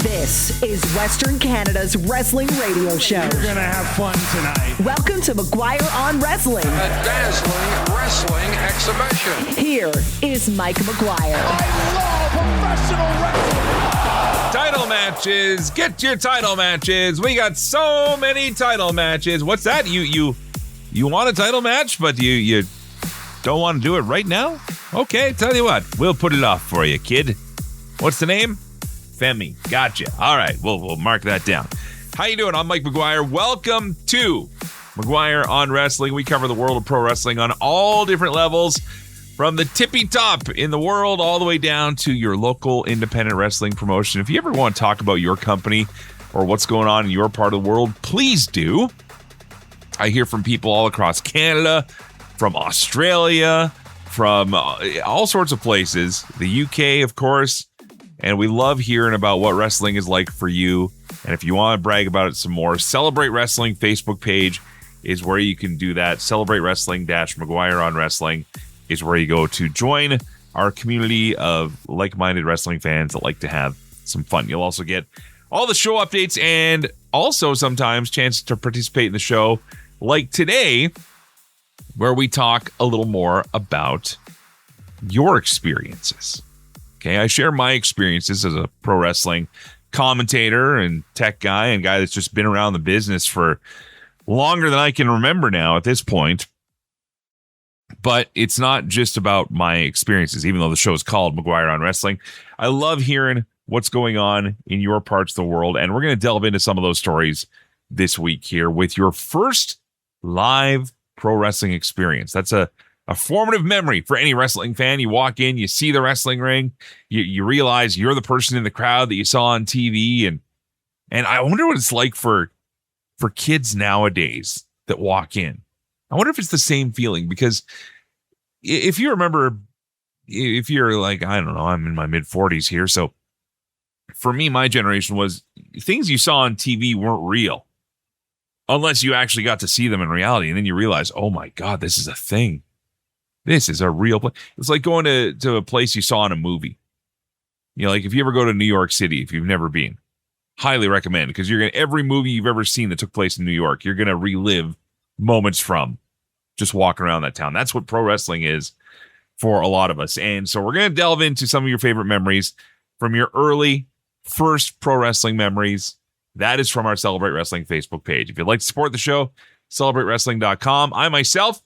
This is Western Canada's wrestling radio show. You're going to have fun tonight. Welcome to McGuire on Wrestling. A dazzling wrestling exhibition. Here is Mike McGuire. I love professional wrestling. Title matches. Get your title matches. We got so many title matches. What's that? You want a title match, but you don't want to do it right now? Okay, tell you what. We'll put it off for you, kid. What's the name? Femi. Gotcha. All right, we'll mark that down. How you doing? I'm Mike McGuire. Welcome to McGuire on Wrestling. We cover the world of pro wrestling on all different levels, from the tippy top in the world all the way down to your local independent wrestling promotion. If you ever want to talk about your company or what's going on in your part of the world, please do. I hear from people all across Canada, from Australia, from all sorts of places, the UK, of course. And we love hearing about what wrestling is like for you. And if you want to brag about it some more, Celebrate Wrestling Facebook page is where you can do that. Celebrate Wrestling McGuire on Wrestling is where you go to join our community of like-minded wrestling fans that like to have some fun. You'll also get all the show updates and also sometimes chances to participate in the show, like today, where we talk a little more about your experiences. Okay, I share my experiences as a pro wrestling commentator and tech guy and guy that's just been around the business for longer than I can remember now at this point. But it's not just about my experiences, even though the show is called McGuire on Wrestling. I love hearing what's going on in your parts of the world, and we're going to delve into some of those stories this week here with your first live pro wrestling experience. That's a formative memory for any wrestling fan. You walk in, you see the wrestling ring, you realize you're the person in the crowd that you saw on TV, and I wonder what it's like for kids nowadays that walk in. I wonder if it's the same feeling, because if you remember, if you're like, I don't know, I'm in my mid 40s here, so for me, my generation was things you saw on TV weren't real unless you actually got to see them in reality, and then you realize, oh my God, this is a thing. This is a real place. It's like going to a place you saw in a movie. You know, like if you ever go to New York City, if you've never been, highly recommend, because every movie you've ever seen that took place in New York, you're going to relive moments from just walking around that town. That's what pro wrestling is for a lot of us. And so we're going to delve into some of your favorite memories from your early first pro wrestling memories. That is from our Celebrate Wrestling Facebook page. If you'd like to support the show, celebratewrestling.com. I myself,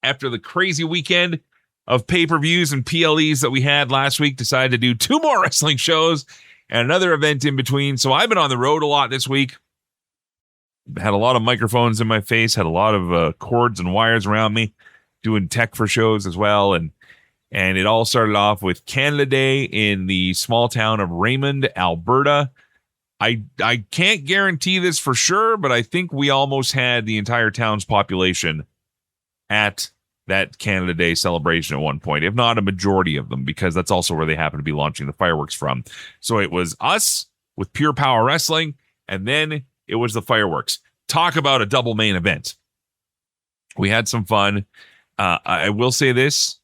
after the crazy weekend of pay-per-views and PLEs that we had last week, decided to do 2 more wrestling shows and another event in between. So I've been on the road a lot this week. Had a lot of microphones in my face, had a lot of cords and wires around me, doing tech for shows as well. And it all started off with Canada Day in the small town of Raymond, Alberta. I can't guarantee this for sure, but I think we almost had the entire town's population at that Canada Day celebration at one point, if not a majority of them, because that's also where they happen to be launching the fireworks from. So it was us with Pure Power Wrestling, and then it was the fireworks. Talk about a double main event. We had some fun. I will say this,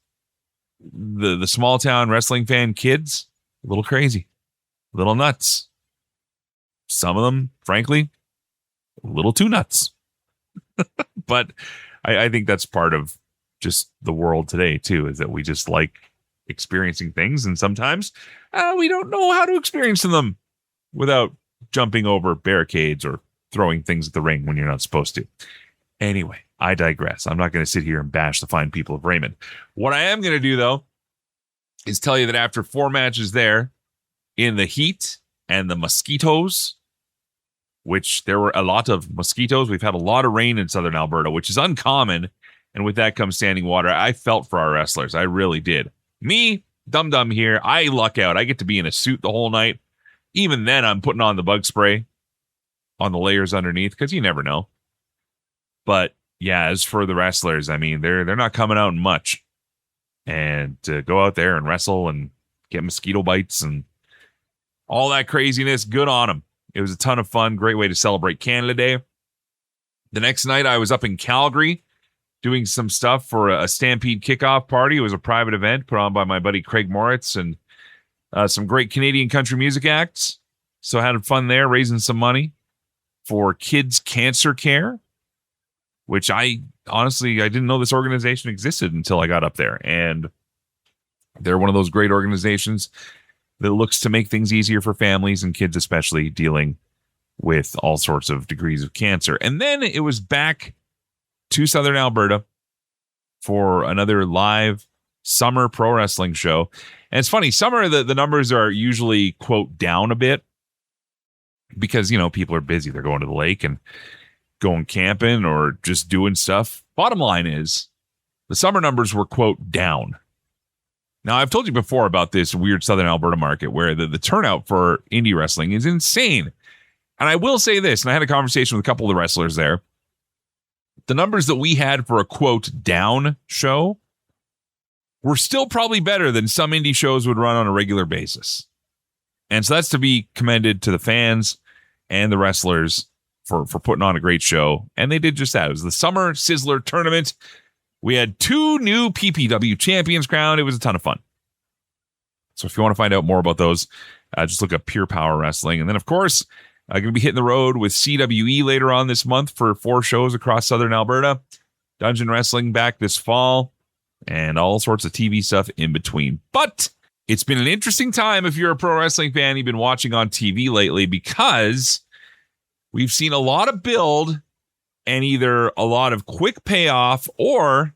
the small town wrestling fan kids, a little crazy, a little nuts. Some of them, frankly, a little too nuts. But I think that's part of just the world today, too, is that we just like experiencing things. And sometimes we don't know how to experience them without jumping over barricades or throwing things at the ring when you're not supposed to. Anyway, I digress. I'm not going to sit here and bash the fine people of Raymond. What I am going to do, though, is tell you that after 4 matches there in the heat and the mosquitoes, which there were a lot of mosquitoes. We've had a lot of rain in southern Alberta, which is uncommon. And with that comes standing water. I felt for our wrestlers. I really did. Me, dum-dum here, I luck out. I get to be in a suit the whole night. Even then, I'm putting on the bug spray on the layers underneath, because you never know. But yeah, as for the wrestlers, I mean, they're not coming out much. And to go out there and wrestle and get mosquito bites and all that craziness, good on them. It was a ton of fun. Great way to celebrate Canada Day. The next night, I was up in Calgary doing some stuff for a Stampede kickoff party. It was a private event put on by my buddy Craig Moritz and some great Canadian country music acts. So I had fun there, raising some money for kids' cancer care, which I didn't know this organization existed until I got up there. And they're one of those great organizations that looks to make things easier for families and kids, especially dealing with all sorts of degrees of cancer. And then it was back to Southern Alberta for another live summer pro wrestling show. And it's funny, summer, the numbers are usually, quote, down a bit because, people are busy. They're going to the lake and going camping or just doing stuff. Bottom line is the summer numbers were, quote, down. Now, I've told you before about this weird Southern Alberta market where the turnout for indie wrestling is insane. And I will say this, and I had a conversation with a couple of the wrestlers there. The numbers that we had for a, quote, down show were still probably better than some indie shows would run on a regular basis. And so that's to be commended to the fans and the wrestlers for putting on a great show. And they did just that. It was the Summer Sizzler Tournament. We had 2 new PPW champions crowned. It was a ton of fun. So if you want to find out more about those, just look up Pure Power Wrestling. And then, of course, I'm going to be hitting the road with CWE later on this month for 4 shows across Southern Alberta. Dungeon Wrestling back this fall. And all sorts of TV stuff in between. But it's been an interesting time if you're a pro wrestling fan. You've been watching on TV lately because we've seen a lot of build and either a lot of quick payoff or,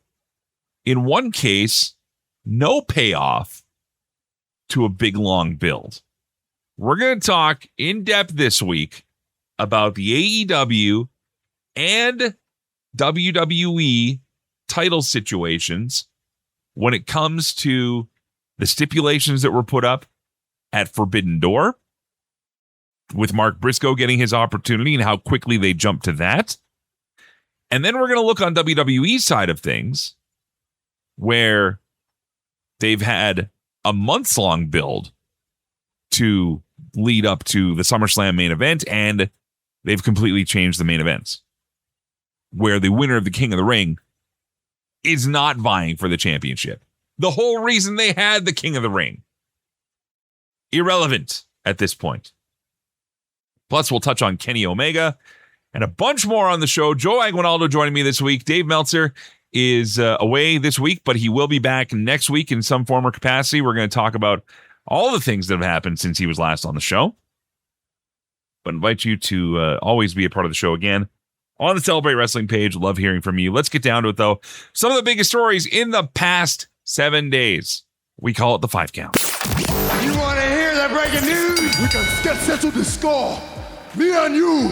in one case, no payoff to a big, long build. We're going to talk in depth this week about the AEW and WWE title situations when it comes to the stipulations that were put up at Forbidden Door, with Mark Briscoe getting his opportunity and how quickly they jumped to that. And then we're going to look on WWE's side of things, where they've had a months-long build to lead up to the SummerSlam main event, and they've completely changed the main events, where the winner of the King of the Ring is not vying for the championship. The whole reason they had the King of the Ring. Irrelevant at this point. Plus, we'll touch on Kenny Omega and a bunch more on the show. Joe Aguinaldo joining me this week. Dave Meltzer is away this week, but he will be back next week in some form or capacity. We're going to talk about all the things that have happened since he was last on the show. But invite you to always be a part of the show again on the Celebrate Wrestling page. Love hearing from you. Let's get down to it, though. Some of the biggest stories in the past 7 days. We call it the 5 count. You want to hear that breaking news? We can get settled the score. Me and you,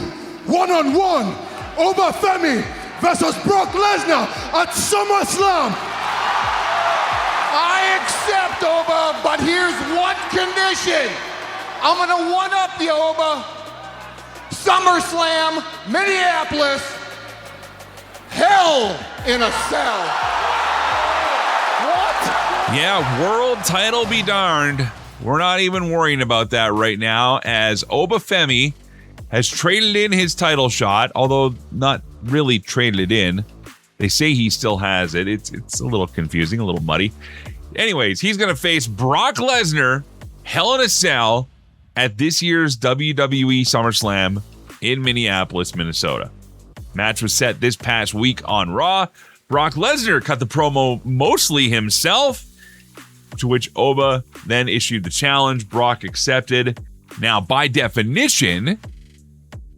one-on-one, Obafemi versus Brock Lesnar at SummerSlam. I accept, Oba, but here's one condition. I'm going to one-up the Oba. SummerSlam, Minneapolis, Hell in a Cell. What? Yeah, world title be darned. We're not even worrying about that right now, as Obafemi has traded in his title shot, although not really traded it in. They say he still has it. It's a little confusing, a little muddy. Anyways, he's going to face Brock Lesnar, Hell in a Cell, at this year's WWE SummerSlam in Minneapolis, Minnesota. Match was set this past week on Raw. Brock Lesnar cut the promo mostly himself, to which Oba then issued the challenge. Brock accepted. Now, by definition,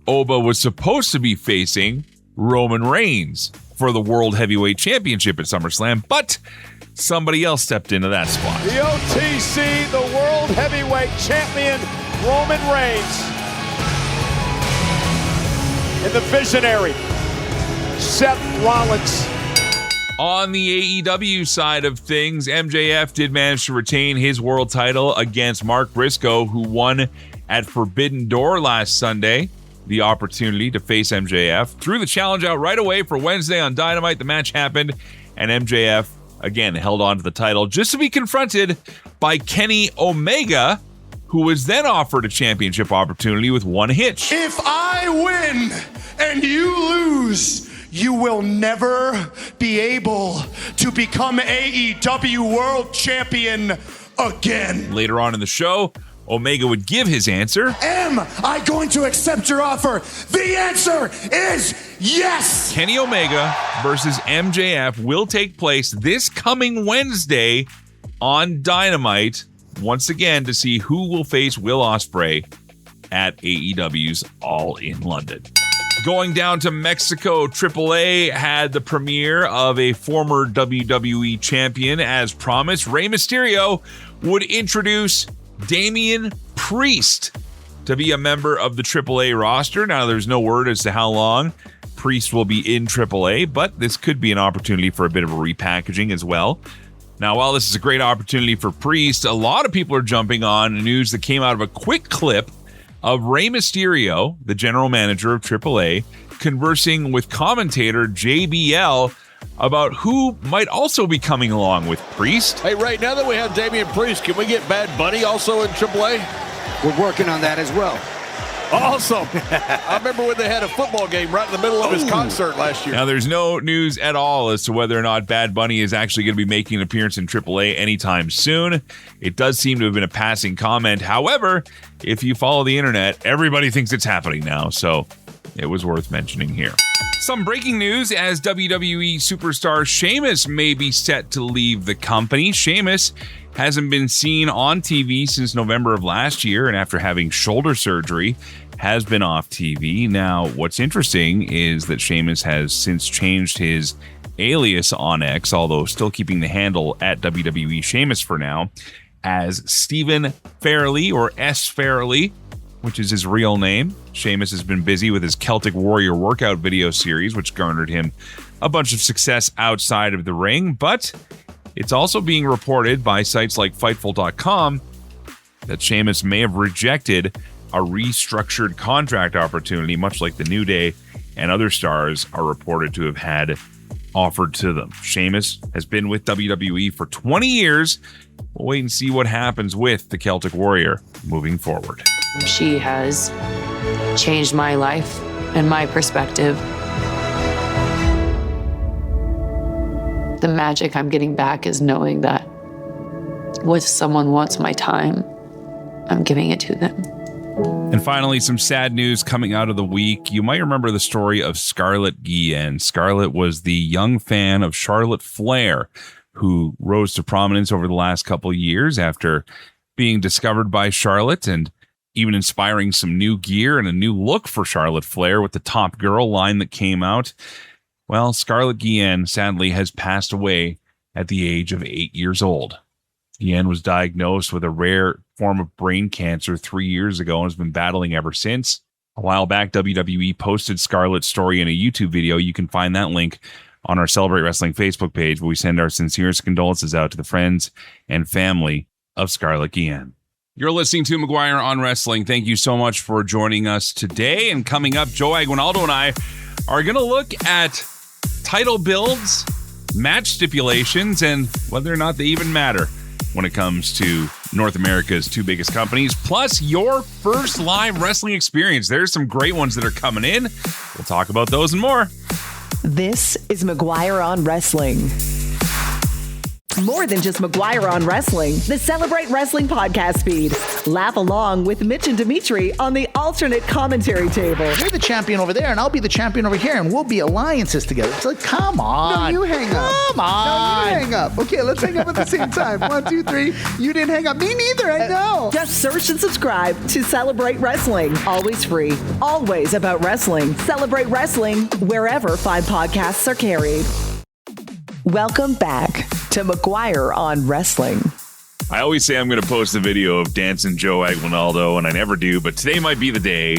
Oba was supposed to be facing Roman Reigns for the World Heavyweight Championship at SummerSlam, but somebody else stepped into that spot. The OTC, the World Heavyweight Champion, Roman Reigns. And the visionary, Seth Rollins. On the AEW side of things, MJF did manage to retain his world title against Mark Briscoe, who won at Forbidden Door last Sunday. The opportunity to face MJF. Threw the challenge out right away for Wednesday on Dynamite. The match happened, and MJF, again, held on to the title just to be confronted by Kenny Omega, who was then offered a championship opportunity with one hitch. If I win and you lose, you will never be able to become AEW World Champion again. Later on in the show, Omega would give his answer. Am I going to accept your offer? The answer is yes. Kenny Omega versus MJF will take place this coming Wednesday on Dynamite, once again to see who will face Will Ospreay at AEW's All in London. Going down to Mexico, AAA had the premiere of a former WWE champion. As promised, Rey Mysterio would introduce Damian Priest to be a member of the AAA roster. Now, there's no word as to how long Priest will be in AAA, but this could be an opportunity for a bit of a repackaging as well. Now, while this is a great opportunity for Priest, a lot of people are jumping on news that came out of a quick clip of Rey Mysterio, the general manager of AAA, conversing with commentator JBL about who might also be coming along with Priest. Hey, Ray, now that we have Damian Priest, can we get Bad Bunny also in AAA? We're working on that as well. Awesome. I remember when they had a football game right in the middle of his concert last year. Now, there's no news at all as to whether or not Bad Bunny is actually going to be making an appearance in AAA anytime soon. It does seem to have been a passing comment. However, if you follow the internet, everybody thinks it's happening now, so it was worth mentioning here. Some breaking news as WWE superstar Sheamus may be set to leave the company. Sheamus hasn't been seen on TV since November of last year, and after having shoulder surgery, has been off TV. Now, what's interesting is that Sheamus has since changed his alias on X, although still keeping the handle at WWE Sheamus for now, as Stephen Fairley, or S. Fairley, which is his real name. Sheamus has been busy with his Celtic Warrior workout video series, which garnered him a bunch of success outside of the ring, but it's also being reported by sites like Fightful.com that Sheamus may have rejected a restructured contract opportunity, much like the New Day and other stars are reported to have had offered to them. Sheamus has been with WWE for 20 years. We'll wait and see what happens with the Celtic Warrior moving forward. She has changed my life and my perspective. The magic I'm getting back is knowing that if someone wants my time, I'm giving it to them. And finally, some sad news coming out of the week. You might remember the story of Scarlett Guillen. Scarlett was the young fan of Charlotte Flair, who rose to prominence over the last couple of years after being discovered by Charlotte and even inspiring some new gear and a new look for Charlotte Flair with the Top Girl line that came out. Well, Scarlett Guillen sadly has passed away at the age of 8 years old. Guillen was diagnosed with a rare form of brain cancer 3 years ago and has been battling ever since. A while back, WWE posted Scarlett's story in a YouTube video. You can find that link on our Celebrate Wrestling Facebook page, where we send our sincerest condolences out to the friends and family of Scarlett Guillen. You're listening to McGuire on Wrestling. Thank you so much for joining us today. And coming up, Joe Aguinaldo and I are going to look at title builds, match stipulations, and whether or not they even matter when it comes to North America's two biggest companies, plus your first live wrestling experience. There's some great ones that are coming in. We'll talk about those and more. This is McGuire on Wrestling. More than just McGuire on Wrestling, the Celebrate Wrestling podcast feed. Laugh along with Mitch and Dimitri on the alternate commentary table. You're the champion over there, and I'll be the champion over here, and we'll be alliances together. It's like, come on. No, you hang up. Come on. No, you hang up. Okay, let's hang up at the same time. 1, 2, 3. You didn't hang up. Me neither. I know. Just search and subscribe to Celebrate Wrestling. Always free. Always about wrestling. Celebrate Wrestling wherever fine podcasts are carried. Welcome back to McGuire on Wrestling. I always say I'm going to post a video of Dancing Joe Aguinaldo, and I never do, but today might be the day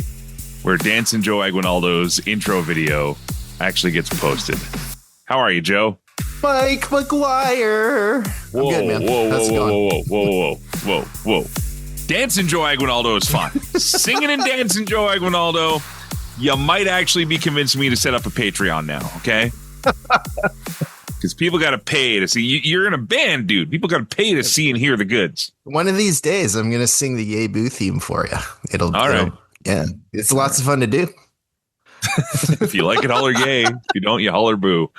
where Dancing Joe Aguinaldo's intro video actually gets posted. How are you, Joe? Mike McGuire. Whoa, I'm good, man. How's it going? whoa. Dancing Joe Aguinaldo is fun. Singing and dancing Joe Aguinaldo, you might actually be convincing me to set up a Patreon now, okay? Because people got to pay to see. You're in a band, dude. People got to pay to see and hear the goods. One of these days, I'm going to sing the Yay Boo theme for you. It'll right. Yeah, it's lots of fun to do. If you like it, holler yay. If you don't, you holler boo.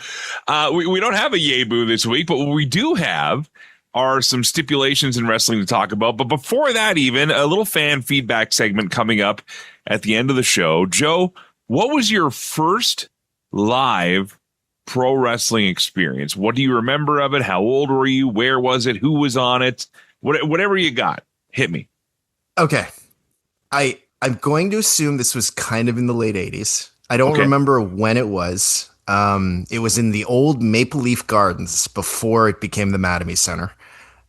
We don't have a yay boo this week, but what we do have are some stipulations in wrestling to talk about. But before that, even a little fan feedback segment coming up at the end of the show. Joe, what was your first live pro wrestling experience? What do you remember of it? How old were you? Where was it? Who was on it? Whatever you got, hit me. Okay. I'm going to assume this was kind of in the late 80s. I don't remember when it was. It was in the old Maple Leaf Gardens before it became the Mattamy Center.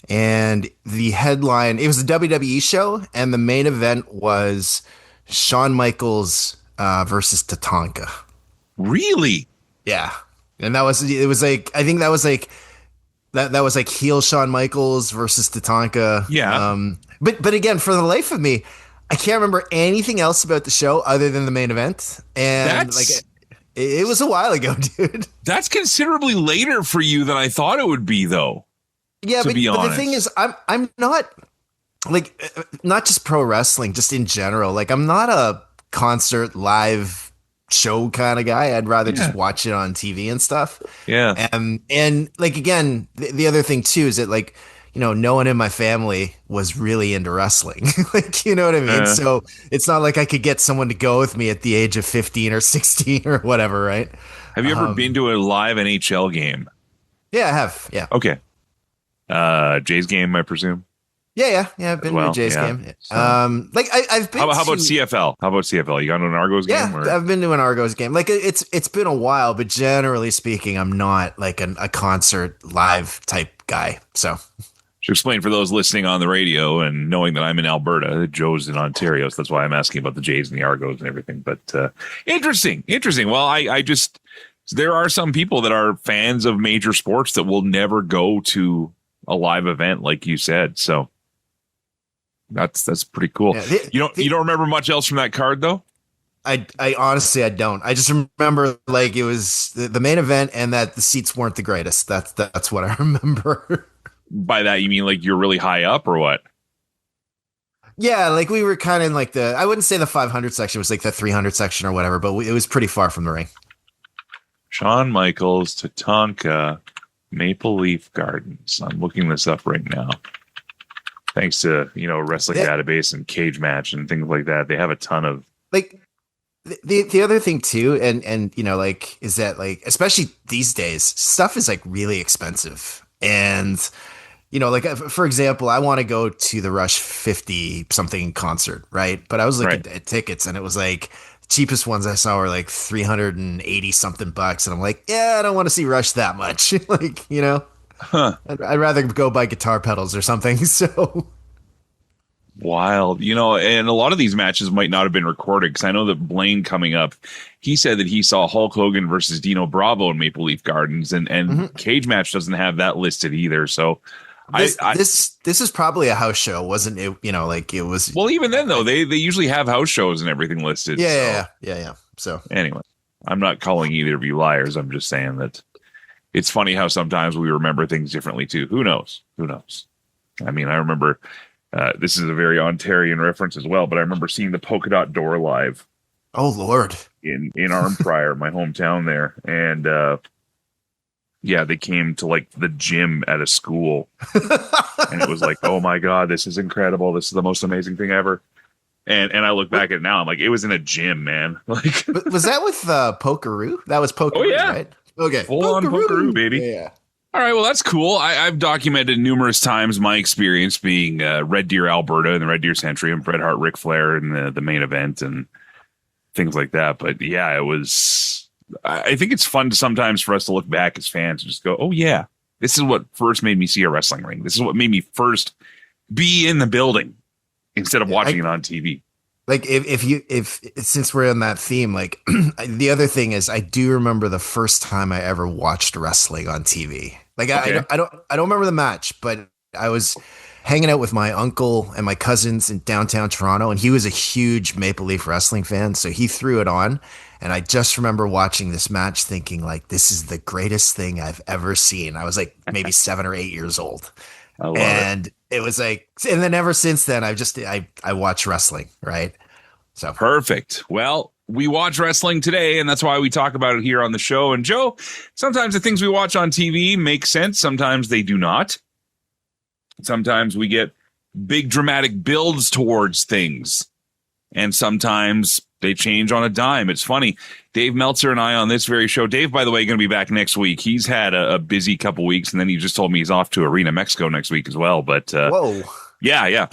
And the headline, it was a WWE show, and the main event was Shawn Michaels versus Tatanka. Really? Yeah. And that was like heel Shawn Michaels versus Tatanka. Yeah. But again, for the life of me, I can't remember anything else about the show other than the main event. And it was a while ago, dude. That's considerably later for you than I thought it would be, though. Yeah, but the thing is, I'm not like, not just pro wrestling, just in general. Like, I'm not a concert live show kind of guy. I'd rather just watch it on TV and stuff. Yeah. And like, again, the other thing too is that, like, you know, no one in my family was really into wrestling. Like, you know what I mean? So it's not like I could get someone to go with me at the age of 15 or 16 or whatever, right? Have you ever been to a live NHL game? Yeah, I have. Yeah. Okay. Jay's game, I presume? Yeah. I've been to a Jay's game. So. Like I've been. How about CFL? How about CFL? You gone to an Argos game? Yeah, I've been to an Argos game. Like, it's been a while, but generally speaking, I'm not like a concert live type guy. So. To explain for those listening on the radio and knowing that I'm in Alberta, Joe's in Ontario, so that's why I'm asking about the Jays and the Argos and everything. But interesting. Well, I just, there are some people that are fans of major sports that will never go to a live event, like you said. So that's pretty cool. Yeah, you don't remember much else from that card, though? I honestly, I don't. I just remember, like, it was the main event and that the seats weren't the greatest. That's what I remember. By that, you mean like you're really high up or what? Yeah, like we were kind of in like I wouldn't say the 500 section, it was like the 300 section or whatever, but it was pretty far from the ring. Shawn Michaels, Tatanka, Maple Leaf Gardens. I'm looking this up right now. Thanks to, Wrestling Database and Cage Match and things like that. They have a ton of, like, the other thing too, and like, is that, like, especially these days, stuff is like really expensive. And like, for example, I want to go to the Rush 50 something concert, right? But I was looking at tickets, and it was like the cheapest ones I saw were like $380 something bucks, and I'm like, yeah, I don't want to see Rush that much. Like, I'd rather go buy guitar pedals or something. So wild, and a lot of these matches might not have been recorded, because I know that Blaine coming up, he said that he saw Hulk Hogan versus Dino Bravo in Maple Leaf Gardens, and Cage Match doesn't have that listed either. So this is probably a house show, wasn't it? Like, it was. Well, even then though, they usually have house shows and everything listed. Yeah. So anyway, I'm not calling either of you liars. I'm just saying that it's funny how sometimes we remember things differently too. Who knows? I mean, I remember. This is a very Ontarian reference as well, but I remember seeing the Polka Dot Door live. Oh, Lord. In Arnprior, my hometown there. And they came to like the gym at a school. And it was like, oh my God, this is incredible. This is the most amazing thing ever. And I look back at it now, I'm like, it was in a gym, man. Like, was that with Pokeroo? That was Pokeroo, right? Okay. Full on Pokeroo, baby. Yeah. All right, well, that's cool. I've documented numerous times my experience being Red Deer, Alberta, in the Red Deer Century, and Bret Hart, Ric Flair in the main event and things like that. But yeah, it was. I think it's fun sometimes for us to look back as fans and just go, "Oh yeah, this is what first made me see a wrestling ring. This is what made me first be in the building instead of watching it on TV." Like, if since we're on that theme, like, the other thing is, I do remember the first time I ever watched wrestling on TV. Like, okay. I don't remember the match, but I was hanging out with my uncle and my cousins in downtown Toronto, and he was a huge Maple Leaf Wrestling fan, so he threw it on, and I just remember watching this match thinking, like, this is the greatest thing I've ever seen. I was like maybe 7 or 8 years old. I love it. It was like, and then ever since then, I watch wrestling, right? So perfect. Well, we watch wrestling today, and that's why we talk about it here on the show. And Joe, sometimes the things we watch on TV make sense. Sometimes they do not. Sometimes we get big dramatic builds towards things, and sometimes they change on a dime. It's funny. Dave Meltzer and I on this very show. Dave, by the way, going to be back next week. He's had a busy couple weeks, and then he just told me he's off to Arena, Mexico next week as well. But whoa. Yeah.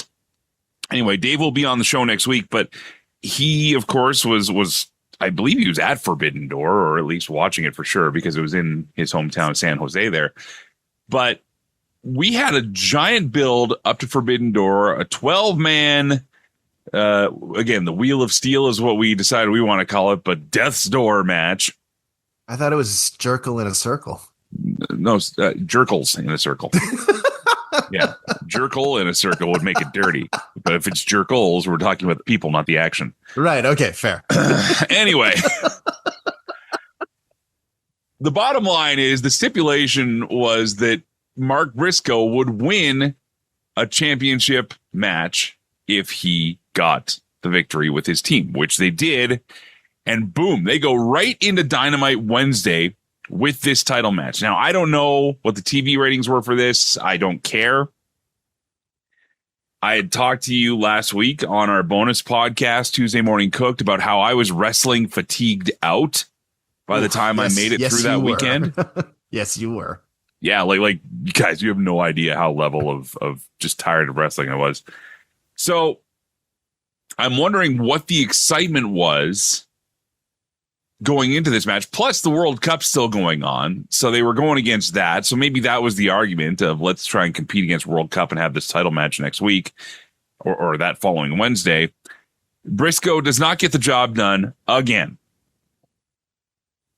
Anyway, Dave will be on the show next week, but he, of course, was I believe he was at Forbidden Door, or at least watching it for sure, because it was in his hometown of San Jose there. But we had a giant build up to Forbidden Door, a 12-man, again, the Wheel of Steel is what we decided we want to call it, but Death's Door match. I thought it was Jerkle in a circle. No, Jerkles in a circle. Yeah, Jerkle in a circle would make it dirty. But if it's Jerkles, we're talking about the people, not the action. Right, okay, fair. Anyway. The bottom line is the stipulation was that Mark Briscoe would win a championship match if he got the victory with his team, which they did. And boom, they go right into Dynamite Wednesday with this title match. Now, I don't know what the TV ratings were for this. I don't care. I had talked to you last week on our bonus podcast, Tuesday Morning Cooked, about how I was wrestling fatigued out by the time I made it through that weekend. Yes, you were. Yeah, like you guys, you have no idea how level of just tired of wrestling I was. So I'm wondering what the excitement was going into this match. Plus, the World Cup's still going on, so they were going against that. So maybe that was the argument of let's try and compete against World Cup and have this title match next week or that following Wednesday. Briscoe does not get the job done again.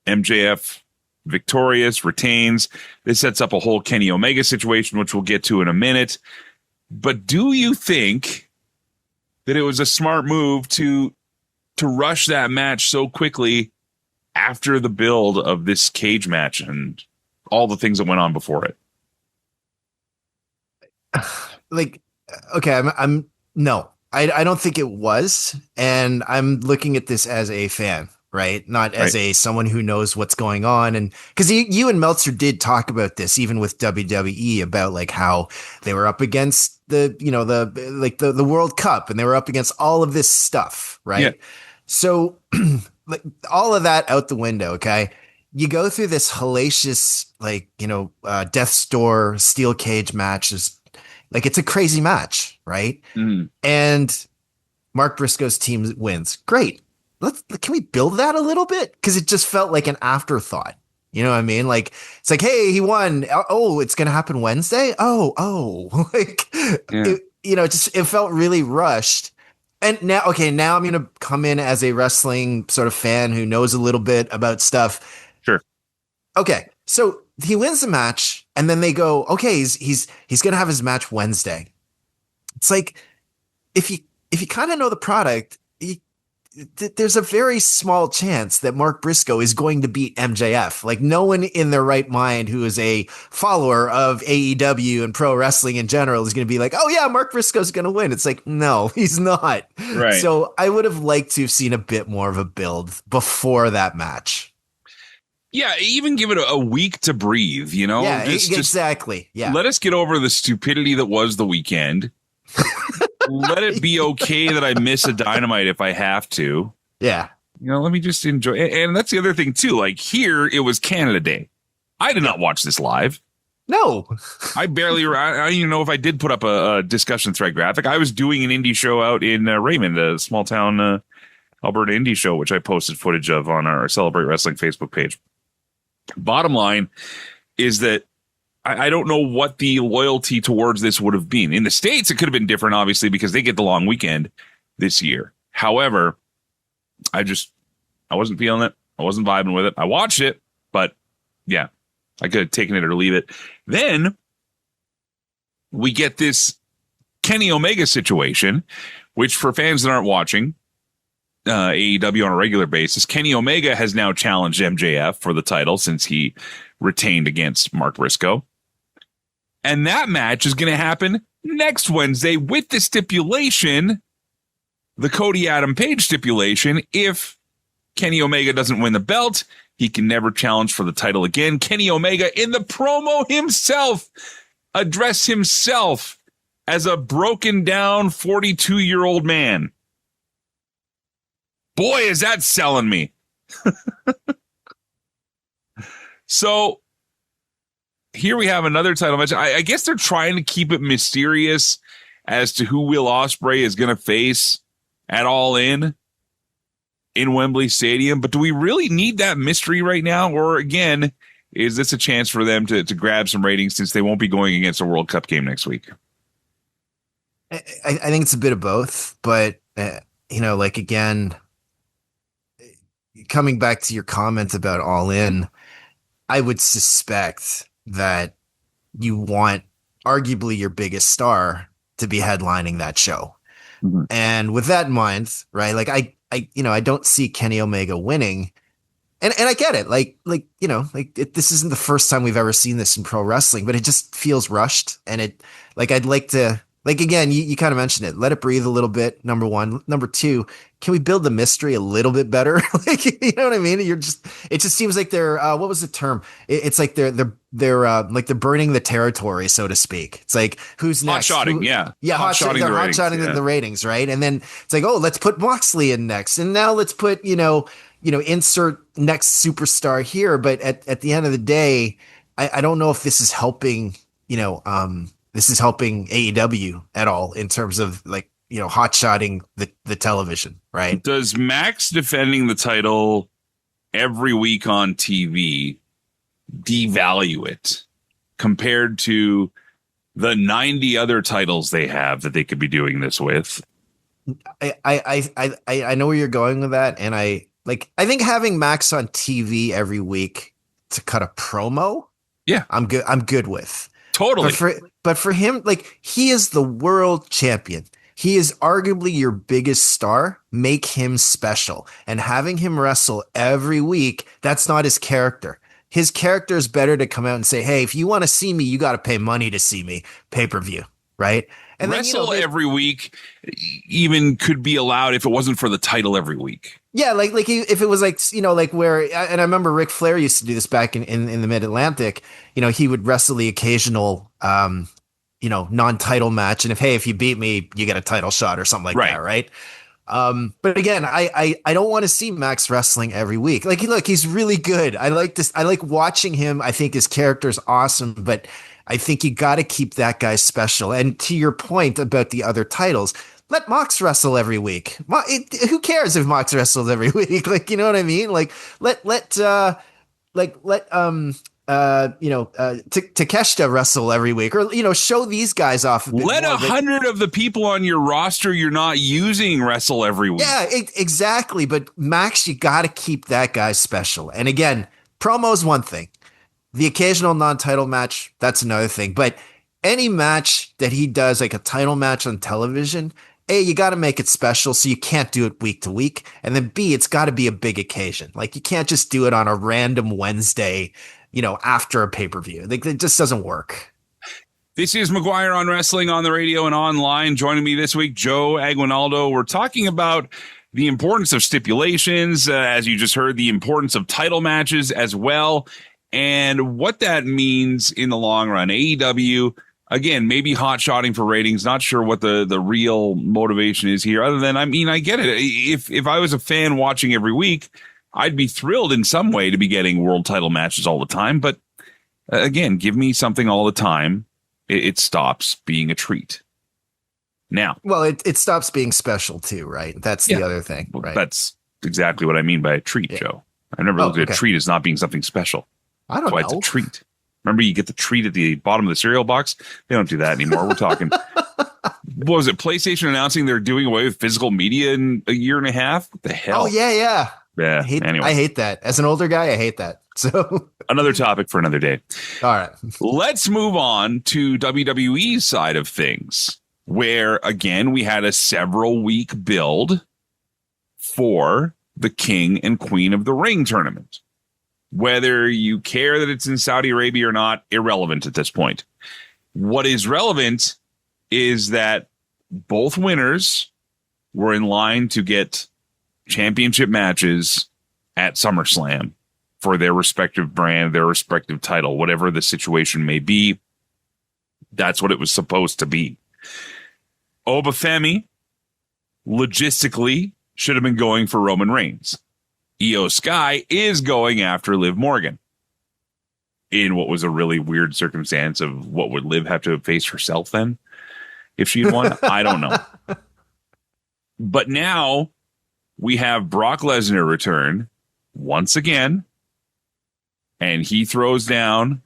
MJF victorious, retains. This sets up a whole Kenny Omega situation, which we'll get to in a minute. But do you think that it was a smart move to rush that match so quickly after the build of this cage match and all the things that went on before it? Like, okay, no, I don't think it was. And I'm looking at this as a fan, right? Not as a someone who knows what's going on. And because you and Meltzer did talk about this, even with WWE, about like how they were up against the World Cup and they were up against all of this stuff, right? Yeah. So like all of that out the window. Okay. You go through this hellacious, Death's Door steel cage match. It's a crazy match. Right. Mm. And Mark Briscoe's team wins. Great. Can we build that a little bit? Cause it just felt like an afterthought. You know what I mean? Like, it's like, hey, he won. Oh, it's going to happen Wednesday. Oh, it felt really rushed. And now I'm going to come in as a wrestling sort of fan who knows a little bit about stuff. Sure. Okay. So he wins the match and then they go, okay, he's going to have his match Wednesday. It's like, if you kind of know the product, there's a very small chance that Mark Briscoe is going to beat MJF. Like, no one in their right mind who is a follower of AEW and pro wrestling in general is going to be like, oh yeah, Mark Briscoe's going to win. It's like, no, he's not. Right. So I would have liked to have seen a bit more of a build before that match. Yeah, even give it a week to breathe, you know? Yeah, exactly. Yeah. Let us get over the stupidity that was the weekend. Let it be okay that I miss a Dynamite if I have to. Yeah. Let me just enjoy. And that's the other thing, too. Like, here, it was Canada Day. I did not watch this live. No. I don't even know if I did put up a discussion thread graphic. I was doing an indie show out in Raymond, a small town Alberta indie show, which I posted footage of on our Celebrate Wrestling Facebook page. Bottom line is that I don't know what the loyalty towards this would have been. In the States, it could have been different, obviously, because they get the long weekend this year. However, I wasn't feeling it. I wasn't vibing with it. I watched it, but yeah, I could have taken it or leave it. Then we get this Kenny Omega situation, which for fans that aren't watching AEW on a regular basis, Kenny Omega has now challenged MJF for the title since he retained against Mark Briscoe. And that match is going to happen next Wednesday with the stipulation, the Cody Adam Page stipulation, if Kenny Omega doesn't win the belt, he can never challenge for the title again. Kenny Omega in the promo himself addressed himself as a broken down 42-year-old man. Boy, is that selling me. So here we have another title match. I guess they're trying to keep it mysterious as to who Will Ospreay is going to face at All In Wembley Stadium. But do we really need that mystery right now? Or again, is this a chance for them to grab some ratings since they won't be going against a World Cup game next week? I think it's a bit of both, but again, coming back to your comment about All In, I would suspect that you want arguably your biggest star to be headlining that show. Mm-hmm. And with that in mind, right, like I don't see Kenny Omega winning. And I get it. This isn't the first time we've ever seen this in pro wrestling, but it just feels rushed. And I'd like to, again, you kind of mentioned it. Let it breathe a little bit. Number one. Number two, can we build the mystery a little bit better? You know what I mean? It just seems like they're, what was the term? It's like they're burning the territory, so to speak. It's like, who's next? Hot-shotting, yeah. Yeah, hot-shotting the ratings, right? And then it's like, oh, let's put Moxley in next. And now let's put, insert next superstar here. But at the end of the day, I don't know if this is helping, this is helping AEW at all in terms of hot-shotting the television, right? Does Max defending the title every week on TV devalue it compared to the 90 other titles they have that they could be doing this with? I know where you're going with that, and I think having Max on TV every week to cut a promo, yeah, I'm good with. Totally. But for him, he is the world champion. He is arguably your biggest star. Make him special. And having him wrestle every week, that's not his character. His character is better to come out and say, hey, if you want to see me, you got to pay money to see me. Pay-per-view, right? And wrestle every week even could be allowed if it wasn't for the title every week. Yeah, if it was where, and I remember Ric Flair used to do this back in the Mid-Atlantic. He would wrestle the occasional non-title match, and if you beat me, you get a title shot or something like that, right? But again, I don't want to see Max wrestling every week. Look, he's really good. I like this. I like watching him. I think his character's awesome, but I think you got to keep that guy special. And to your point about the other titles, let Mox wrestle every week. Who cares if Mox wrestles every week? You know what I mean? Takeshita wrestle every week, or show these guys off. Let 100 of the people on your roster you're not using wrestle every week. Yeah, exactly. But Max, you got to keep that guy special. And again, promo is one thing. The occasional non-title match, that's another thing. But any match that he does, like a title match on television, A, you got to make it special, so you can't do it week to week. And then B, it's got to be a big occasion. You can't just do it on a random Wednesday, after a pay-per-view. It just doesn't work. This is McGuire on Wrestling on the radio and online. Joining me this week, Joe Aguinaldo. We're talking about the importance of stipulations, as you just heard, the importance of title matches as well, and what that means in the long run. AEW, again, maybe hot-shotting for ratings. Not sure what the real motivation is here, other than, I get it. If I was a fan watching every week, I'd be thrilled in some way to be getting world title matches all the time. But again, give me something all the time. It stops being a treat. Now, well, it stops being special too, right? That's the other thing, right? That's exactly what I mean by a treat, Joe. I've never looked at a treat as not being something special. I don't know. It's a treat. Remember, you get the treat at the bottom of the cereal box? They don't do that anymore. We're talking, what was it, PlayStation announcing they're doing away with physical media in a year and a half? What the hell? Oh, yeah. Yeah. I hate that. As an older guy, I hate that. So another topic for another day. All right. Let's move on to WWE's side of things, where, again, we had a several-week build for the King and Queen of the Ring tournament. Whether you care that it's in Saudi Arabia or not, irrelevant at this point. What is relevant is that both winners were in line to get championship matches at SummerSlam for their respective brand, their respective title, whatever the situation may be. That's what it was supposed to be. Obafemi logistically should have been going for Roman Reigns. Io Sky is going after Liv Morgan in what was a really weird circumstance of what would Liv have to face herself then if she'd won. I don't know. But now we have Brock Lesnar return once again, and he throws down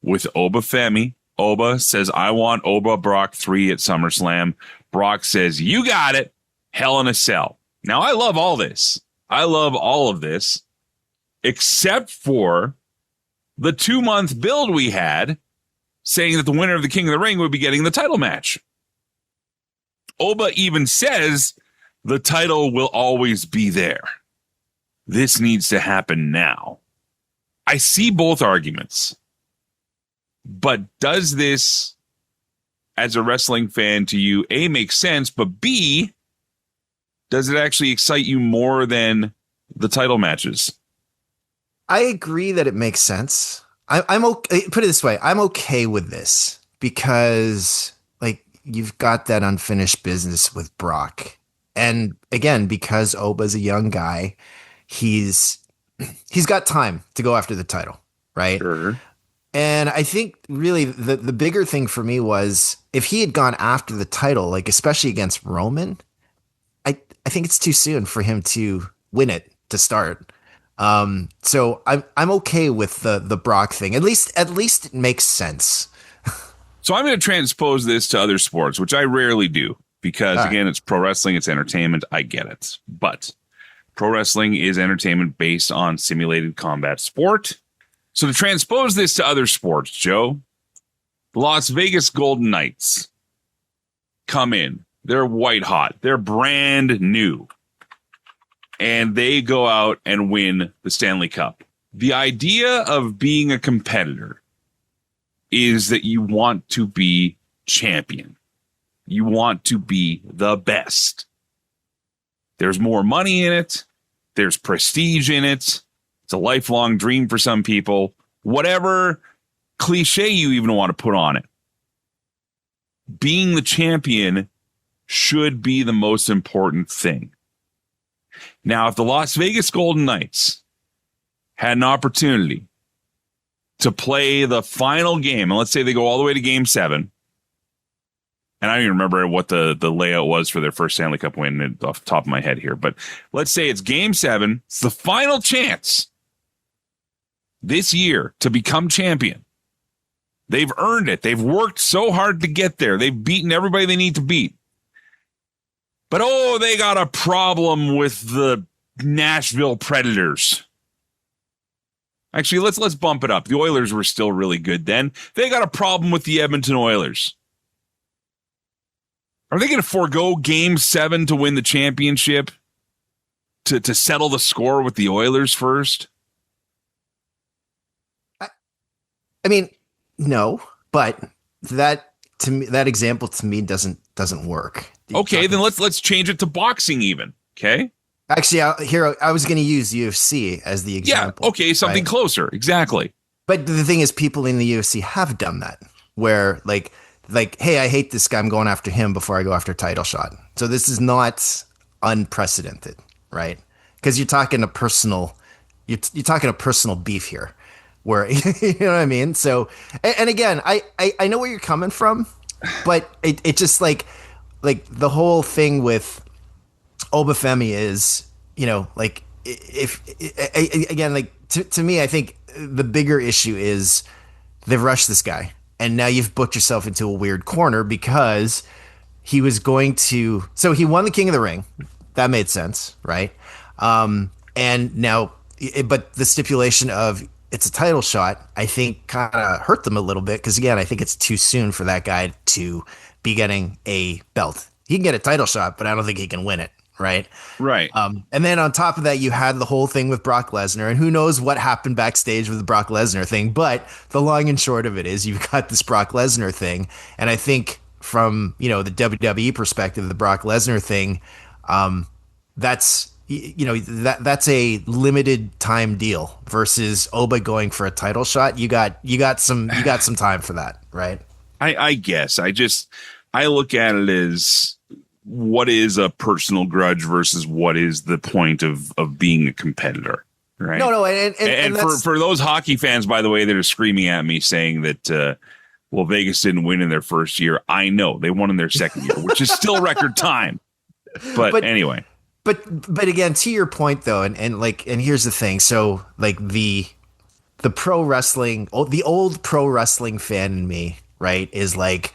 with Obafemi. Oba says, I want Oba Brock 3 at SummerSlam. Brock says, you got it. Hell in a Cell. Now, I love all this. I love all of this, except for the 2-month build we had saying that the winner of the King of the Ring would be getting the title match. Oba even says the title will always be there. This needs to happen now. I see both arguments. But does this, as a wrestling fan to you, A, make sense, but B, does it actually excite you more than the title matches? I agree that it makes sense. I'm okay. Put it this way. I'm okay with this because like you've got that unfinished business with Brock. And again, because Oba's a young guy, he's got time to go after the title, right? Sure. And I think really the bigger thing for me was if he had gone after the title, like especially against Roman, I think it's too soon for him to win it to start. So I'm okay with the Brock thing. At least it makes sense. So I'm going to transpose this to other sports, which I rarely do because, again, it's pro wrestling, it's entertainment. I get it. But pro wrestling is entertainment based on simulated combat sport. So to transpose this to other sports, Joe, the Las Vegas Golden Knights come in. They're white hot. They're brand new. And they go out and win the Stanley Cup. The idea of being a competitor is that you want to be champion. You want to be the best. There's more money in it. There's prestige in it. It's a lifelong dream for some people. Whatever cliche you even want to put on it. Being the champion should be the most important thing. Now, if the Las Vegas Golden Knights had an opportunity to play the final game, and let's say they go all the way to Game 7, and I don't even remember what the layout was for their first Stanley Cup win off the top of my head here, but let's say it's Game 7, it's the final chance this year to become champion. They've earned it. They've worked so hard to get there. They've beaten everybody they need to beat. But, they got a problem with the Nashville Predators. Actually, let's bump it up. The Oilers were still really good then. They got a problem with the Edmonton Oilers. Are they going to forego Game 7 to win the championship? To settle the score with the Oilers first? I mean, no, but that example to me doesn't work. Okay, then let's change it to boxing even. Okay. Actually, I was going to use UFC as the example. Yeah. Okay, something closer. Exactly. But the thing is, people in the UFC have done that, where like, hey, I hate this guy. I'm going after him before I go after a title shot. So this is not unprecedented, right? Because you're talking a personal beef here, where you know what I mean. So, and again, I know where you're coming from, but it just like the whole thing with Obafemi is, like if again, like to me, I think the bigger issue is they've rushed this guy, and now you've booked yourself into a weird corner because he was going to. So he won the King of the Ring, that made sense, right? And now, but the stipulation of it's a title shot, I think, kind of hurt them a little bit because again, I think it's too soon for that guy to be getting a belt. He can get a title shot, but I don't think he can win it. Right. Right. And then on top of that, you had the whole thing with Brock Lesnar, and who knows what happened backstage with the Brock Lesnar thing. But the long and short of it is you've got this Brock Lesnar thing. And I think from, the WWE perspective, the Brock Lesnar thing, that's that's a limited time deal versus Oba going for a title shot. You got some time for that, right? I guess I look at it as what is a personal grudge versus what is the point of being a competitor, right? No, and for those hockey fans, by the way, that are screaming at me saying that, Vegas didn't win in their first year. I know they won in their second year, which is still record time. But anyway. But again, to your point though, and here's the thing. So like the pro wrestling, the old pro wrestling fan in me, right, is like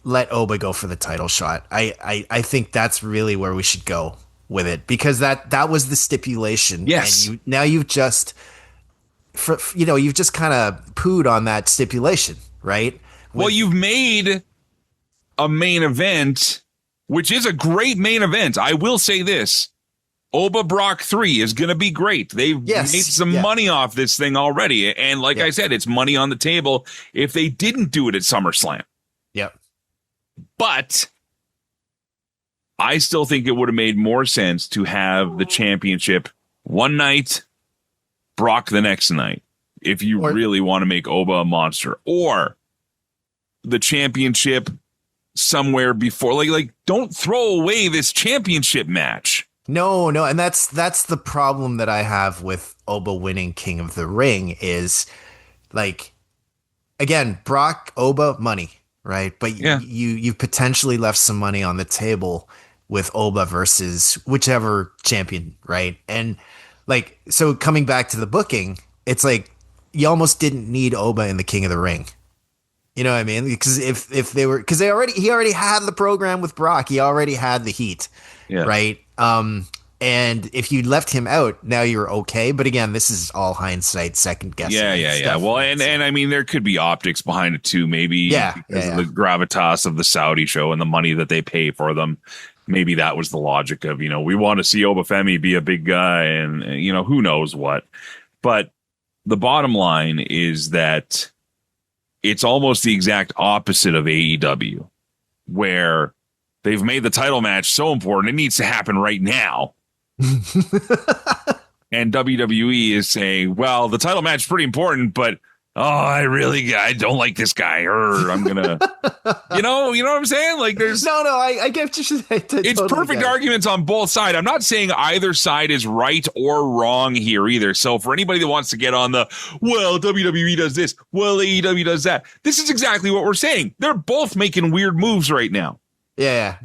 let Oba go for the title shot. I think that's really where we should go with it, because that was the stipulation. Yes. And you've just kind of pooed on that stipulation, right? Well, you've made a main event, which is a great main event. I will say this. Oba Brock 3 is going to be great. They've made some money off this thing already. And like I said, it's money on the table if they didn't do it at SummerSlam. Yep. But I still think it would have made more sense to have the championship one night, Brock the next night, if you really want to make Oba a monster, or the championship somewhere before. Like don't throw away this championship match. No, and that's the problem that I have with Oba winning King of the Ring is, like, again, Brock, Oba, money, right? But you've potentially left some money on the table with Oba versus whichever champion, right? And like, so coming back to the booking, it's like you almost didn't need Oba in the King of the Ring. You know what I mean? Because if they were, because he already had the program with Brock, he already had the heat, right? And if you left him out, now you're okay. But again, this is all hindsight, second guessing. Yeah. Well, and I mean, there could be optics behind it too. Maybe because of the gravitas of the Saudi show and the money that they pay for them. Maybe that was the logic of, we want to see Obafemi be a big guy, and who knows what. But the bottom line is that it's almost the exact opposite of AEW, where they've made the title match so important, it needs to happen right now. And WWE is saying, well, the title match is pretty important, but I don't like this guy, or I'm gonna, you know what I'm saying? Like, there's I get what you're saying. It's perfect arguments on both sides. I'm not saying either side is right or wrong here either. So for anybody that wants to get on the, well, WWE does this, well, AEW does that, this is exactly what we're saying. They're both making weird moves right now. Yeah.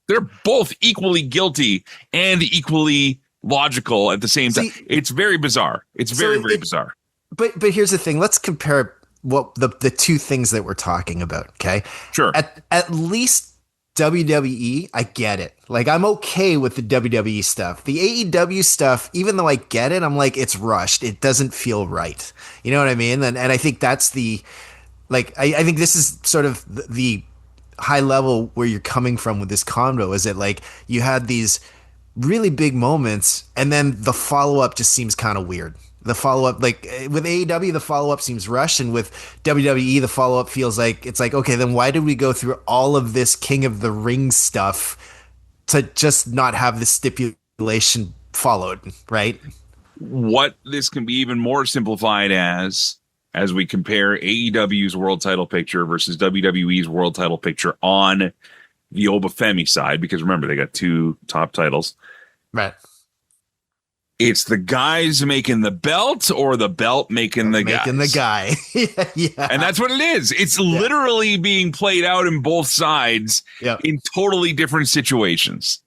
They're both equally guilty and equally logical at the same time. It's very bizarre. It's very bizarre. But here's the thing. Let's compare what the two things that we're talking about. Okay. Sure. At least WWE, I get it. Like, I'm okay with the WWE stuff. The AEW stuff, even though I get it, I'm like, it's rushed. It doesn't feel right. You know what I mean? And I think that's the, like, I think this is sort of the high level where you're coming from with this combo, is that like you had these really big moments and then the follow-up just seems kind of weird. The follow-up, like with AEW, the follow-up seems rushed, and with WWE, the follow-up feels like, it's like, okay, then why did we go through all of this King of the Ring stuff to just not have the stipulation followed, right? What this can be even more simplified as we compare AEW's world title picture versus WWE's world title picture on the Obafemi side, because remember, they got two top titles. Right. It's the guys making the belt, or the belt making the guy. Making the guy. Yeah. And that's what it is. It's literally being played out in both sides in totally different situations.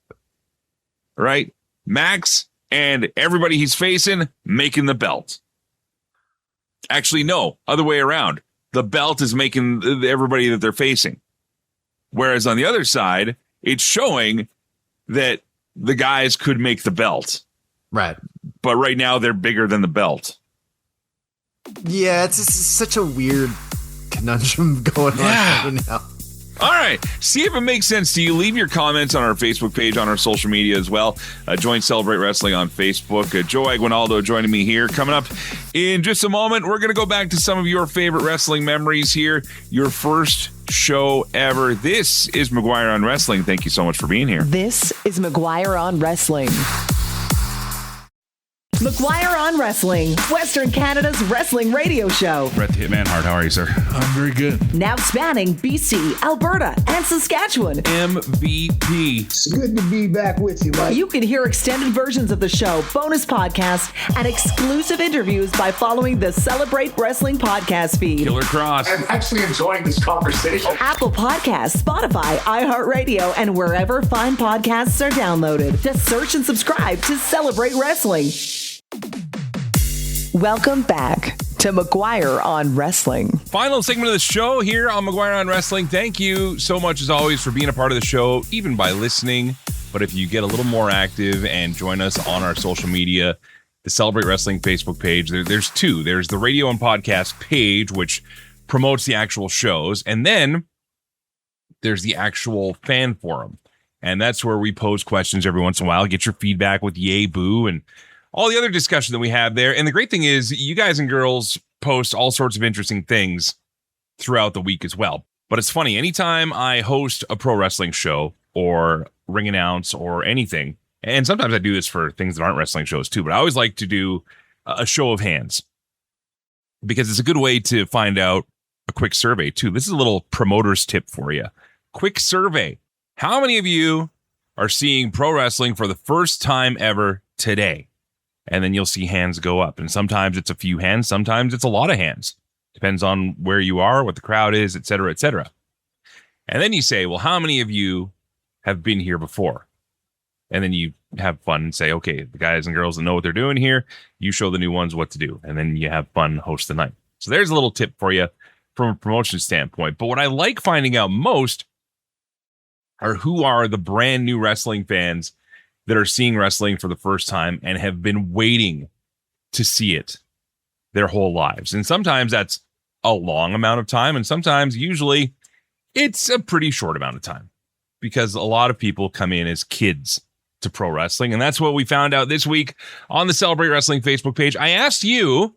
Right? Max and everybody he's facing making the belt. Actually, no, other way around. The belt is making everybody that they're facing. Whereas on the other side, it's showing that the guys could make the belt. Right. But right now they're bigger than the belt. Yeah, it's such a weird conundrum going on right now. All right. See if it makes sense to you. Leave your comments on our Facebook page, on our social media as well. Join Celebrate Wrestling on Facebook. Joe Aguinaldo joining me here. Coming up in just a moment, we're going to go back to some of your favorite wrestling memories here. Your first show ever. This is McGuire on Wrestling. Thank you so much for being here. This is McGuire on Wrestling. McGuire on Wrestling, Western Canada's wrestling radio show. Brett the Hitman Hart, how are you, sir? I'm very good. Now spanning BC, Alberta, and Saskatchewan. MVP. It's good to be back with you, Mike. You can hear extended versions of the show, bonus podcasts, and exclusive interviews by following the Celebrate Wrestling podcast feed. Killer Cross. I'm actually enjoying this conversation. Apple Podcasts, Spotify, iHeartRadio, and wherever fine podcasts are downloaded. Just search and subscribe to Celebrate Wrestling. Welcome back to McGuire on Wrestling. Final segment of the show here on McGuire on Wrestling. Thank you so much, as always, for being a part of the show, even by listening. But if you get a little more active and join us on our social media, the Celebrate Wrestling Facebook page, there's two. There's the radio and podcast page, which promotes the actual shows. And then there's the actual fan forum. And that's where we pose questions every once in a while, get your feedback with yay, boo, and all the other discussion that we have there. And the great thing is you guys and girls post all sorts of interesting things throughout the week as well. But it's funny, anytime I host a pro wrestling show or ring announce or anything, and sometimes I do this for things that aren't wrestling shows too, but I always like to do a show of hands because it's a good way to find out a quick survey too. This is a little promoter's tip for you. Quick survey. How many of you are seeing pro wrestling for the first time ever today? And then you'll see hands go up. And sometimes it's a few hands. Sometimes it's a lot of hands. Depends on where you are, what the crowd is, et cetera, et cetera. And then you say, well, how many of you have been here before? And then you have fun and say, okay, the guys and girls that know what they're doing here, you show the new ones what to do. And then you have fun, host the night. So there's a little tip for you from a promotion standpoint. But what I like finding out most are who are the brand new wrestling fans that are seeing wrestling for the first time and have been waiting to see it their whole lives. And sometimes that's a long amount of time. And sometimes, usually, it's a pretty short amount of time because a lot of people come in as kids to pro wrestling. And that's what we found out this week on the Celebrate Wrestling Facebook page. I asked you,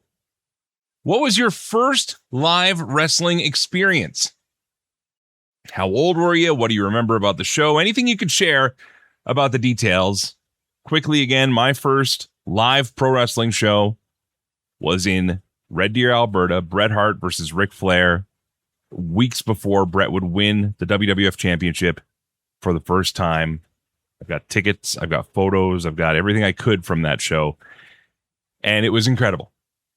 what was your first live wrestling experience? How old were you? What do you remember about the show? Anything you could share about the details. Quickly again, my first live pro wrestling show was in Red Deer, Alberta. Bret Hart versus Ric Flair. Weeks before Bret would win the WWF Championship for the first time. I've got tickets. I've got photos. I've got everything I could from that show. And it was incredible.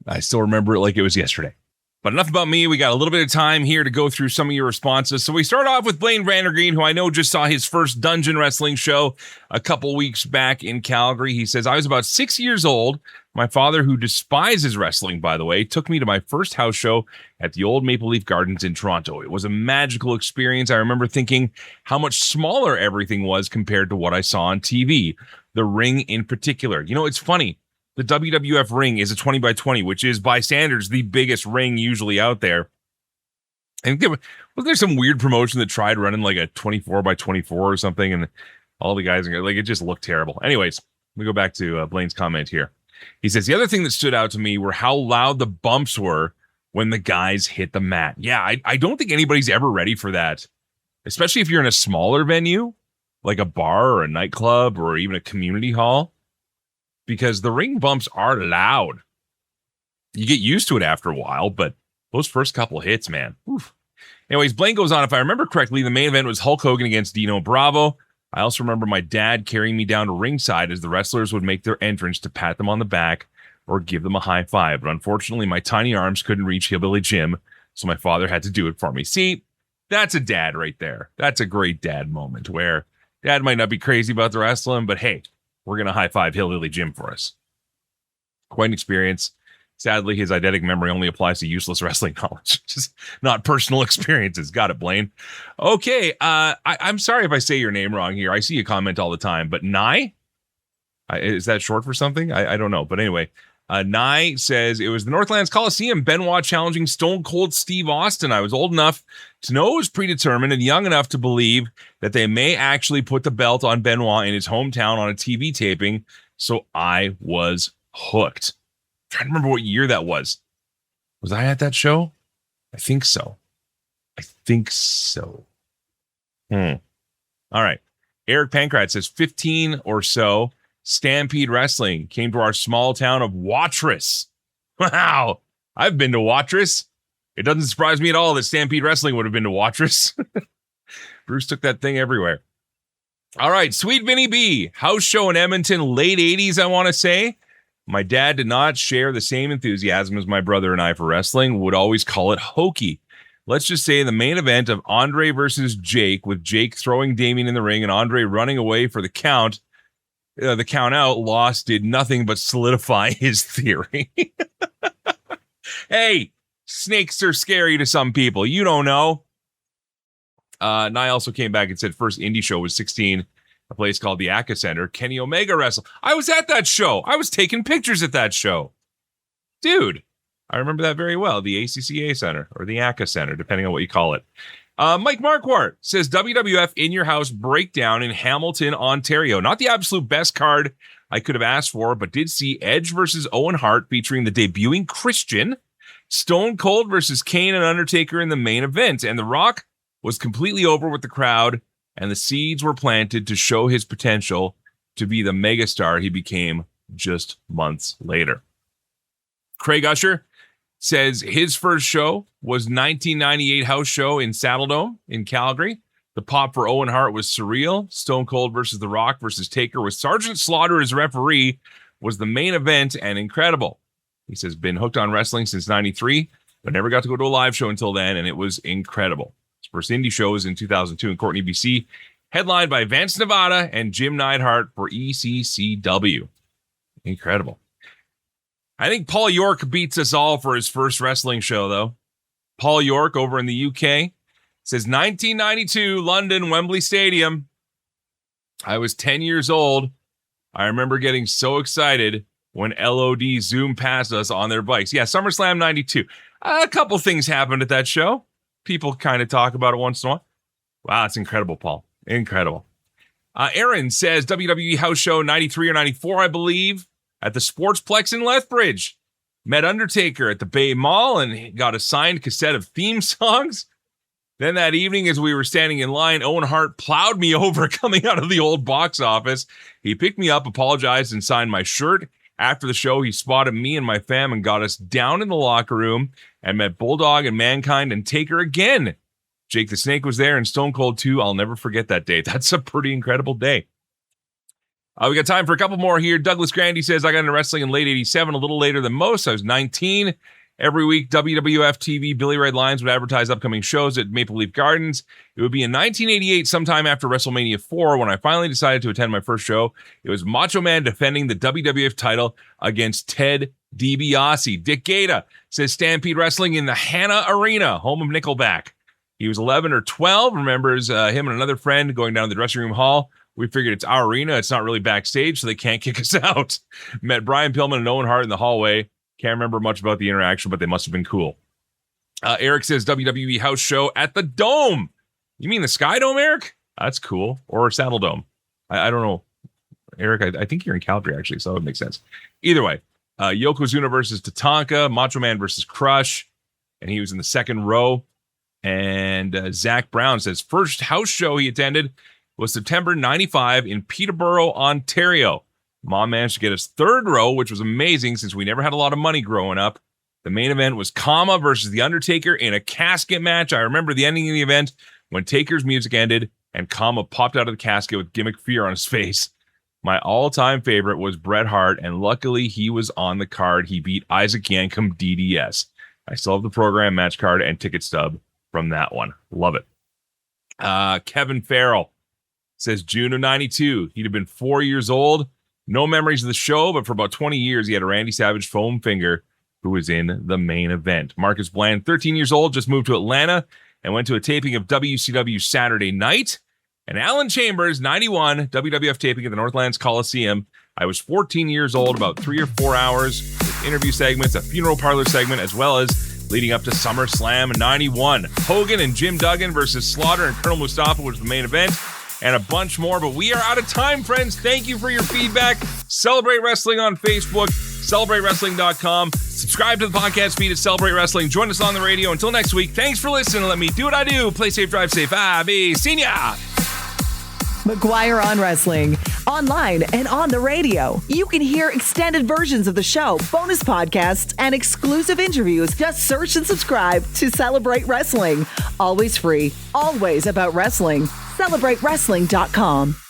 I still remember it like it was yesterday. But enough about me. We got a little bit of time here to go through some of your responses. So we start off with Blaine Vandergreen, who I know just saw his first Dungeon Wrestling show a couple weeks back in Calgary. He says, I was about 6 years old. My father, who despises wrestling, by the way, took me to my first house show at the old Maple Leaf Gardens in Toronto. It was a magical experience. I remember thinking how much smaller everything was compared to what I saw on TV. The ring in particular. You know, it's funny. The WWF ring is a 20 by 20, which is by standards the biggest ring usually out there. And was there some weird promotion that tried running like a 24 by 24 or something? And all the guys, like, it just looked terrible. Anyways, we go back to Blaine's comment here. He says, the other thing that stood out to me were how loud the bumps were when the guys hit the mat. Yeah, I don't think anybody's ever ready for that, especially if you're in a smaller venue, like a bar or a nightclub or even a community hall. Because the ring bumps are loud. You get used to it after a while, but those first couple hits, man. Oof. Anyways, Blaine goes on, if I remember correctly, the main event was Hulk Hogan against Dino Bravo. I also remember my dad carrying me down to ringside as the wrestlers would make their entrance to pat them on the back or give them a high five. But unfortunately, my tiny arms couldn't reach Hillbilly Jim, so my father had to do it for me. See, that's a dad right there. That's a great dad moment where dad might not be crazy about the wrestling, but hey, we're going to high-five Hillbilly Jim for us. Quite an experience. Sadly, his eidetic memory only applies to useless wrestling knowledge, just not personal experiences. Got it, Blaine. Okay, I'm sorry if I say your name wrong here. I see you comment all the time, but Nye? Is that short for something? I don't know. But anyway, Nye says, it was the Northlands Coliseum, Benoit challenging Stone Cold Steve Austin. I was old enough to know it was predetermined and young enough to believe that they may actually put the belt on Benoit in his hometown on a TV taping, so I was hooked. I'm trying to remember what year that was. Was I at that show? I think so. All right. Eric Pankrat says 15 or so. Stampede Wrestling came to our small town of Watrous. Wow. I've been to Watrous. It doesn't surprise me at all that Stampede Wrestling would have been to Watrous. Bruce took that thing everywhere. All right, Sweet Vinny B, house show in Edmonton, late 80s, I want to say. My dad did not share the same enthusiasm as my brother and I for wrestling, would always call it hokey. Let's just say the main event of Andre versus Jake, with Jake throwing Damien in the ring and Andre running away for the count out, loss did nothing but solidify his theory. Hey, snakes are scary to some people. You don't know. And I also came back and said first indie show was 16, a place called the ACA Center. Kenny Omega wrestled. I was at that show. I was taking pictures at that show. Dude, I remember that very well. The ACCA Center or the ACA Center, depending on what you call it. Mike Marquardt says WWF In Your House breakdown in Hamilton, Ontario. Not the absolute best card I could have asked for, but did see Edge versus Owen Hart featuring the debuting Christian, Stone Cold versus Kane and Undertaker in the main event, and The Rock was completely over with the crowd, and the seeds were planted to show his potential to be the megastar he became just months later. Craig Usher says his first show was 1998 house show in Saddledome in Calgary. The pop for Owen Hart was surreal. Stone Cold versus The Rock versus Taker with Sergeant Slaughter as referee was the main event and incredible. He says, been hooked on wrestling since 93, but never got to go to a live show until then, and it was incredible. His first indie show was in 2002 in Courtney, BC, headlined by Vance Nevada and Jim Neidhart for ECCW. Incredible. I think Paul York beats us all for his first wrestling show, though. Paul York over in the UK says 1992, London, Wembley Stadium. I was 10 years old. I remember getting so excited when LOD zoomed past us on their bikes. Yeah, SummerSlam 92. A couple things happened at that show. People kind of talk about it once in a while. Wow, it's incredible, Paul. Incredible. Aaron says WWE House Show 93 or 94, I believe, at the Sportsplex in Lethbridge. Met Undertaker at the Bay Mall and got a signed cassette of theme songs. Then that evening, as we were standing in line, Owen Hart plowed me over coming out of the old box office. He picked me up, apologized, and signed my shirt. After the show, he spotted me and my fam and got us down in the locker room and met Bulldog and Mankind and Taker again. Jake the Snake was there and Stone Cold too. I'll never forget that day. That's a pretty incredible day. We got time for a couple more here. Douglas Grandy says, I got into wrestling in late 87, a little later than most. I was 19. Every week, WWF TV, Billy Red Lions would advertise upcoming shows at Maple Leaf Gardens. It would be in 1988, sometime after WrestleMania 4, when I finally decided to attend my first show. It was Macho Man defending the WWF title against Ted DiBiase. Dick Gaeta says Stampede Wrestling in the Hanna Arena, home of Nickelback. He was 11 or 12, remembers him and another friend going down to the dressing room hall. We figured it's our arena. It's not really backstage, so they can't kick us out. Met Brian Pillman and Owen Hart in the hallway. Can't remember much about the interaction, but they must have been cool. Eric says WWE House Show at the Dome. You mean the Sky Dome, Eric? That's cool. Or Saddle Dome. I don't know. Eric, I think you're in Calgary, actually, so it would make sense. Either way, Yokozuna versus Tatanka, Macho Man versus Crush, and he was in the second row. And Zach Brown says first house show he attended was September 95 in Peterborough, Ontario. Mom managed to get us third row, which was amazing since we never had a lot of money growing up. The main event was Kama versus The Undertaker in a casket match. I remember the ending of the event when Taker's music ended and Kama popped out of the casket with gimmick fear on his face. My all-time favorite was Bret Hart, and luckily he was on the card. He beat Isaac Yankem DDS. I still have the program match card and ticket stub from that one. Love it. Kevin Farrell says June of 92. He'd have been 4 years old. No memories of the show, but for about 20 years, he had a Randy Savage foam finger who was in the main event. Marcus Bland, 13 years old, just moved to Atlanta and went to a taping of WCW Saturday Night. And Alan Chambers, 91, WWF taping at the Northlands Coliseum. I was 14 years old, about 3 or 4 hours with interview segments, a funeral parlor segment, as well as leading up to SummerSlam 91. Hogan and Jim Duggan versus Slaughter and Colonel Mustafa was the main event, and a bunch more. But we are out of time, friends. Thank you for your feedback. Celebrate Wrestling on Facebook, CelebrateWrestling.com. Subscribe to the podcast feed at Celebrate Wrestling. Join us on the radio. Until next week, thanks for listening. Let me do what I do. Play safe, drive safe. Be seen ya. McGuire on Wrestling online, and on the radio. You can hear extended versions of the show, bonus podcasts, and exclusive interviews. Just search and subscribe to Celebrate Wrestling. Always free, always about wrestling. CelebrateWrestling.com.